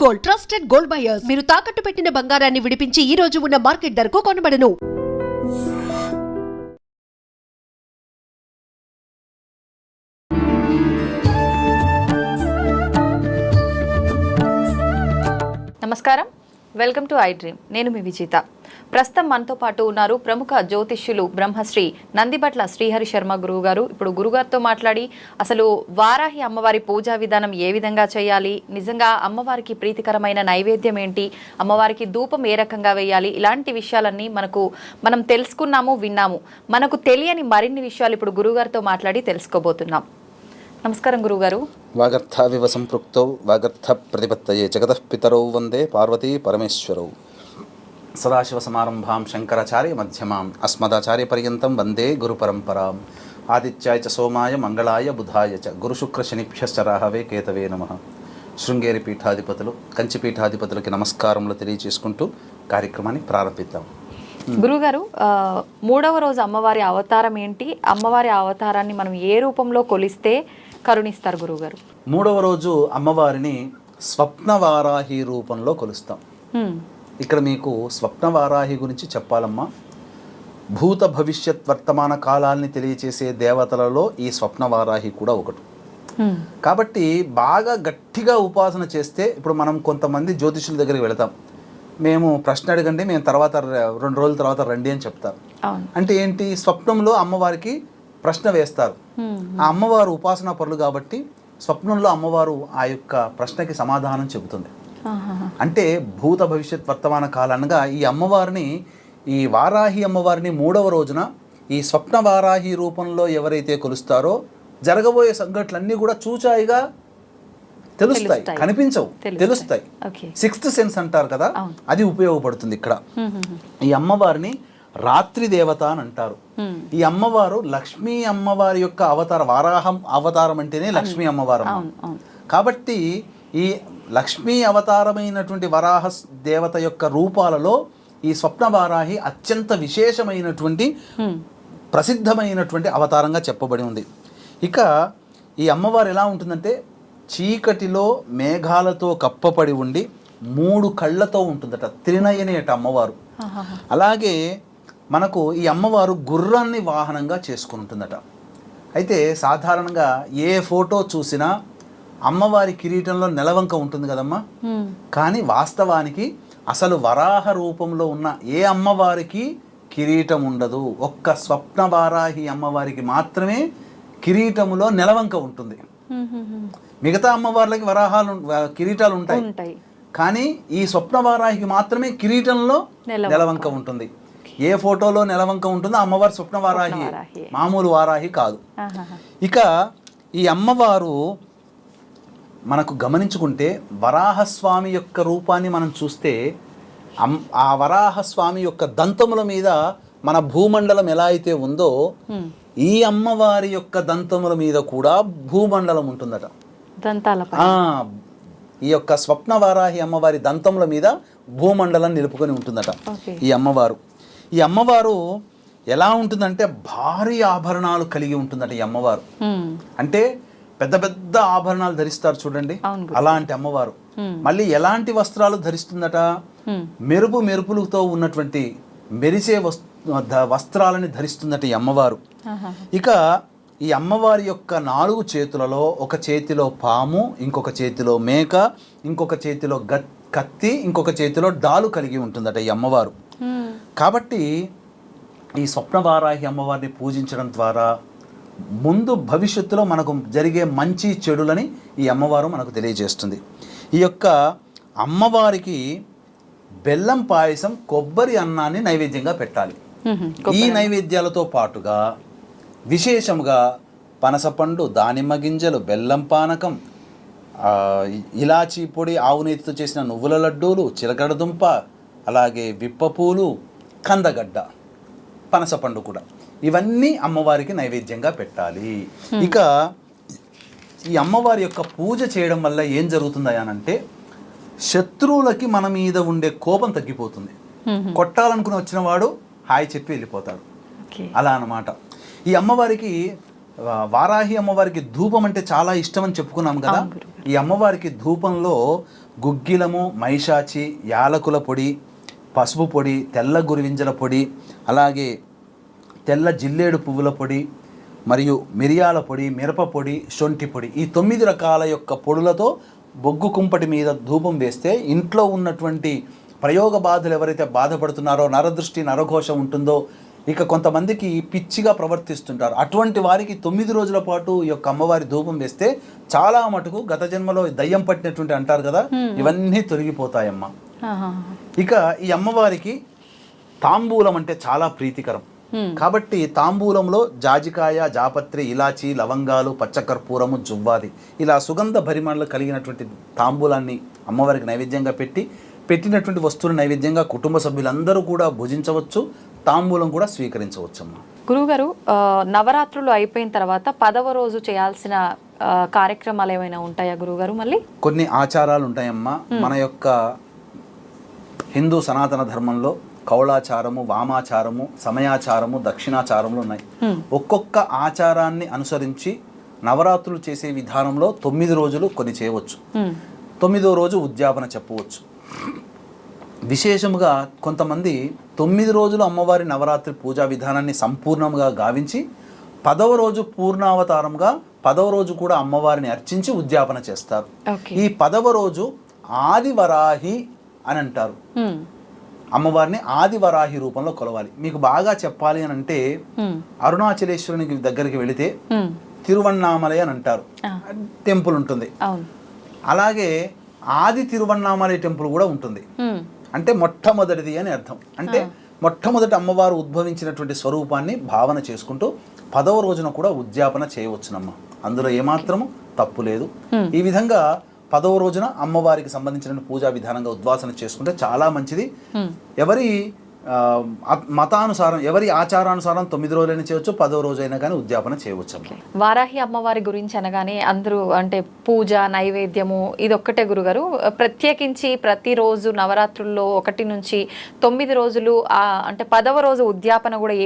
Gold, trusted gold buyers. మీరు తాకట్టు పెట్టిన బంగారాన్ని విడిపించి ఈ రోజు ఉన్న మార్కెట్ ధరకు కొనబడను. నమస్కారం, వెల్కమ్ టు ఐ డ్రీమ్. నేను మీ విజిత. ప్రస్తుతం మనతో పాటు ఉన్నారు ప్రముఖ జ్యోతిష్యులు బ్రహ్మశ్రీ నందిబట్ల శ్రీహరి శర్మ గురువు గారు. ఇప్పుడు గురుగారితో మాట్లాడి అసలు వారాహి అమ్మవారి పూజా విధానం ఏ విధంగా చేయాలి, నిజంగా అమ్మవారికి ప్రీతికరమైన నైవేద్యం ఏంటి, అమ్మవారికి ధూపం ఏ రకంగా వేయాలి, ఇలాంటి విషయాలన్నీ మనం తెలుసుకున్నాము, విన్నాము. మనకు తెలియని మరిన్ని విషయాలు ఇప్పుడు గురుగారితో మాట్లాడి తెలుసుకోబోతున్నాం. నమస్కారం గురుగారు. వాగర్థావివ సంపృక్తౌ వాగర్థ ప్రతిపత్తయే జగతః పితరౌ వందే పార్వతీ పరమేశ్వరౌ. సదాశివ సమారంభాం శంకరాచార్య మధ్యమాం అస్మదాచార్య పర్యంతం వందే గురు పరంపరాం. ఆదిత్యాయ చ సోమాయ మంగళాయ బుధాయ చ గురు శుక్ర శనిభ్యశ్చ రాహవే కేతవే నమః. శృంగేరి పీఠాధిపతులు, కంచి పీఠాధిపతులకి నమస్కారములు తెలియజేసుకుంటూ కార్యక్రమాన్ని ప్రారంభిద్దాం. గురుగారు, 3వ రోజు అమ్మవారి అవతారం ఏంటి? అమ్మవారి అవతారాన్ని మనం ఏ రూపంలో కొలిస్తే కరుణిస్తారు గురుగారు? 3వ రోజు అమ్మవారిని స్వప్నవారాహి రూపంలో కొలుస్తాం. ఇక్కడ మీకు స్వప్నవారాహి గురించి చెప్పాలమ్మా. భూత భవిష్యత్ వర్తమాన కాలాల్ని తెలియచేసే దేవతలలో ఈ స్వప్నవారాహి కూడా ఒకటి. కాబట్టి బాగా గట్టిగా ఉపాసన చేస్తే, ఇప్పుడు మనం కొంతమంది జ్యోతిషుల దగ్గరికి వెళతాం, మేము ప్రశ్న అడగండి, మేము తర్వాత 2 రోజుల తర్వాత రండి అని చెప్తారు. అంటే ఏంటి? స్వప్నంలో అమ్మవారికి ప్రశ్న వేస్తారు. ఆ అమ్మవారు ఉపాసనా పరులు కాబట్టి స్వప్నంలో అమ్మవారు ఆ యొక్క ప్రశ్నకి సమాధానం చెబుతుంది. అంటే భూత భవిష్యత్ వర్తమాన కాలంగా ఈ అమ్మవారిని, ఈ వారాహి అమ్మవారిని 3వ రోజున ఈ స్వప్న వారాహి రూపంలో ఎవరైతే కొలుస్తారో జరగబోయే సంఘటనలన్నీ కూడా చూచాయిగా తెలుస్తాయి, కనిపించవు, తెలుస్తాయి. 6th సెన్స్ అంటారు కదా, అది ఉపయోగపడుతుంది ఇక్కడ. ఈ అమ్మవారిని రాత్రి దేవత అని అంటారు. ఈ అమ్మవారు లక్ష్మీ అమ్మవారి యొక్క అవతారం. వారాహం అవతారం అంటేనే లక్ష్మీ అమ్మవారు. కాబట్టి ఈ లక్ష్మీ అవతారమైనటువంటి వరాహ దేవత యొక్క రూపాలలో ఈ స్వప్న వారాహి అత్యంత విశేషమైనటువంటి ప్రసిద్ధమైనటువంటి అవతారంగా చెప్పబడి ఉంది. ఇక ఈ అమ్మవారు ఎలా ఉంటుందంటే, చీకటిలో మేఘాలతో కప్పబడి ఉండి 3 కళ్ళతో ఉంటుందట. త్రినయని అట అమ్మవారు. అలాగే మనకు ఈ అమ్మవారు గుర్రాన్ని వాహనంగా చేసుకుని ఉంటుందట. అయితే సాధారణంగా ఏ ఫోటో చూసినా అమ్మవారి కిరీటంలో నెలవంక ఉంటుంది కదమ్మా. కానీ వాస్తవానికి అసలు వరాహ రూపంలో ఉన్న ఏ అమ్మవారికి కిరీటం ఉండదు. ఒక్క స్వప్న వారాహి అమ్మవారికి మాత్రమే కిరీటములో నెలవంక ఉంటుంది. మిగతా అమ్మవార్లకి వరాహాలు కిరీటాలు ఉంటాయి, కానీ ఈ స్వప్న వారాహికి మాత్రమే కిరీటంలో నెలవంక ఉంటుంది. ఏ ఫోటోలో నెలవంక ఉంటుందో అమ్మవారు స్వప్న వారాహి, మామూలు వారాహి కాదు. ఇక ఈ అమ్మవారు మనకు గమనించుకుంటే వరాహస్వామి యొక్క రూపాన్ని మనం చూస్తే, ఆ వరాహస్వామి యొక్క దంతముల మీద మన భూమండలం ఎలా అయితే ఉందో ఈ అమ్మవారి యొక్క దంతముల మీద కూడా భూమండలం ఉంటుందట. ఈ యొక్క స్వప్న వారాహి అమ్మవారి దంతముల మీద భూమండలం నిలుపుకొని ఉంటుందట ఈ అమ్మవారు. ఈ అమ్మవారు ఎలా ఉంటుందంటే, భారీ ఆభరణాలు కలిగి ఉంటుందట ఈ అమ్మవారు. అంటే పెద్ద పెద్ద ఆభరణాలు ధరిస్తారు చూడండి, అలాంటి అమ్మవారు. మళ్ళీ ఎలాంటి వస్త్రాలు ధరిస్తుందట? మెరుపులతో ఉన్నటువంటి మెరిసే వస్త్రాలని ధరిస్తుందట ఈ అమ్మవారు. ఇక ఈ అమ్మవారి యొక్క 4 చేతులలో, ఒక చేతిలో పాము, ఇంకొక చేతిలో మేక, ఇంకొక చేతిలో కత్తి, ఇంకొక చేతిలో డాలు కలిగి ఉంటుందట ఈ అమ్మవారు. కాబట్టి ఈ స్వప్నవారాహి అమ్మవారిని పూజించడం ద్వారా ముందు భవిష్యత్తులో మనకు జరిగే మంచి చెడులని ఈ అమ్మవారు మనకు తెలియజేస్తుంది. ఈ యొక్క అమ్మవారికి బెల్లం పాయసం, కొబ్బరి అన్నాన్ని నైవేద్యంగా పెట్టాలి. ఈ నైవేద్యాలతో పాటుగా విశేషంగా పనసపండు, దానిమ్మ గింజలు, బెల్లం పానకం, ఇలాచీ పొడి, ఆవు నేతితో చేసిన నువ్వుల లడ్డూలు, చిలకడ దుంప, అలాగే విప్పపూలు, కందగడ్డ, పనసపండు కూడా, ఇవన్నీ అమ్మవారికి నైవేద్యంగా పెట్టాలి. ఇక ఈ అమ్మవారి యొక్క పూజ చేయడం వల్ల ఏం జరుగుతుందనంటే, శత్రువులకి మన మీద ఉండే కోపం తగ్గిపోతుంది. కొట్టాలనుకుని వచ్చిన వాడు హాయ్ చెప్పి వెళ్ళిపోతాడు. అలా అన్నమాట. ఈ అమ్మవారికి, వారాహి అమ్మవారికి ధూపం అంటే చాలా ఇష్టం అని చెప్పుకున్నాం కదా. ఈ అమ్మవారికి ధూపంలో గుగ్గిలము, మైషాచి, యాలకుల పొడి, పసుపు పొడి, తెల్ల గురివింజల పొడి, అలాగే తెల్ల జిల్లేడు పువ్వుల పొడి, మరియు మిరియాల పొడి, మిరప పొడి, శొంఠి పొడి, ఈ 9 రకాల యొక్క పొడులతో బొగ్గు కుంపటి మీద ధూపం వేస్తే ఇంట్లో ఉన్నటువంటి ప్రయోగ బాధలు ఎవరైతే బాధపడుతున్నారో, నరదృష్టి నరఘోష ఉంటుందో, ఇక కొంతమందికి పిచ్చిగా ప్రవర్తిస్తుంటారు, అటువంటి వారికి 9 రోజుల పాటు ఈ యొక్క అమ్మవారి ధూపం వేస్తే చాలా మటుకు గత జన్మలో దయ్యం పట్టినటువంటి అంటారు కదా, ఇవన్నీ తొలగిపోతాయమ్మా. ఇక ఈ అమ్మవారికి తాంబూలం అంటే చాలా ప్రీతికరం కాబట్టి తాంబూలంలో జాజికాయ, జాపత్రి, ఇలాచి, లవంగాలు, పచ్చకర్పూరము, జువ్వాది ఇలా సుగంధ భరిమణలు కలిగినటువంటి తాంబూలాన్ని అమ్మవారికి నైవేద్యంగా పెట్టినటువంటి వస్తువులు నైవేద్యంగా కుటుంబ సభ్యులందరూ కూడా భుజించవచ్చు, తాంబూలం కూడా స్వీకరించవచ్చమ్మా. గురువుగారు, నవరాత్రులు అయిపోయిన తర్వాత 10వ రోజు చేయాల్సిన కార్యక్రమాలు ఏమైనా ఉంటాయా గురువుగారు? మళ్ళీ కొన్ని ఆచారాలు ఉంటాయమ్మా. మన యొక్క హిందూ సనాతన ధర్మంలో కౌళాచారము, వామాచారము, సమయాచారము, దక్షిణాచారములు ఉన్నాయి. ఒక్కొక్క ఆచారాన్ని అనుసరించి నవరాత్రులు చేసే విధానంలో 9 రోజులు కొన్ని చేయవచ్చు. 9వ రోజు ఉద్యాపన చెప్పవచ్చు. విశేషముగా కొంతమంది 9 రోజులు అమ్మవారి నవరాత్రి పూజా విధానాన్ని సంపూర్ణంగా గావించి 10వ రోజు పూర్ణావతారంగా 10వ రోజు కూడా అమ్మవారిని అర్చించి ఉద్యాపన చేస్తారు. ఈ 10వ రోజు ఆదివరాహి అని అంటారు. అమ్మవారిని ఆదివరాహి రూపంలో కొలవాలి. మీకు బాగా చెప్పాలి అని అంటే అరుణాచలేశ్వరునికి దగ్గరికి వెళితే తిరువన్నామలై అని అంటారు, టెంపుల్ ఉంటుంది. అలాగే ఆది తిరువన్నామలై టెంపుల్ కూడా ఉంటుంది. అంటే మొట్టమొదటిది అని అర్థం. అంటే మొట్టమొదటి అమ్మవారు ఉద్భవించినటువంటి స్వరూపాన్ని భావన చేసుకుంటూ 10వ రోజున కూడా ఉద్యాపన చేయవచ్చునమ్మ. అందులో ఏమాత్రము తప్పు లేదు. ఈ విధంగా 10వ రోజున అమ్మవారికి సంబంధించిన పూజా విధానంగా ఉద్వాసన చేసుకుంటే చాలా మంచిది. ఎవరి మతానుసారం, ఎవరి ఆచారానుసారం 9 రోజులైనా చేయవచ్చు, 10వ రోజు అయినా కానీ ఉద్యాపన చేయవచ్చు. వారాహి అమ్మవారి గురించి అనగానే అందరూ అంటే పూజ, నైవేద్యము ఇదొక్కటే గురుగారు. ప్రత్యేకించి ప్రతిరోజు నవరాత్రుల్లో 1 నుంచి 9 రోజులు అంటే 10వ రోజు ఉద్యాపన కూడా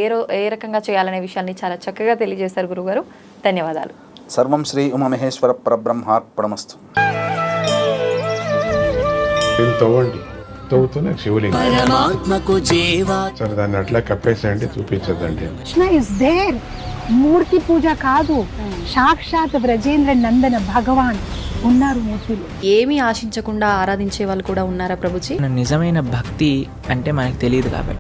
ఏ రకంగా చేయాలనే విషయాన్ని చాలా చక్కగా తెలియజేశారు గురుగారు. ధన్యవాదాలు. సర్వం శ్రీ ఉమామహేశ్వర పరబ్రహ్మార్పణమస్తు. తవ్వండి, తవ్వుతూనే శివలింగం. సరే, దాన్ని అట్లా కప్పేసేయండి, చూపించదండి. Krishna is there. మూర్తి పూజ కాదు, సాక్షాత్ బ్రజేంద్ర నందన భగవాన్ ఉన్నారు మూర్తిలో. ఏమీ ఆశించకుండా ఆరాధించే వాళ్ళు కూడా ఉన్నారా ప్రభుజీ? నిజమైన భక్తి అంటే మనకు తెలియదు కాబట్టి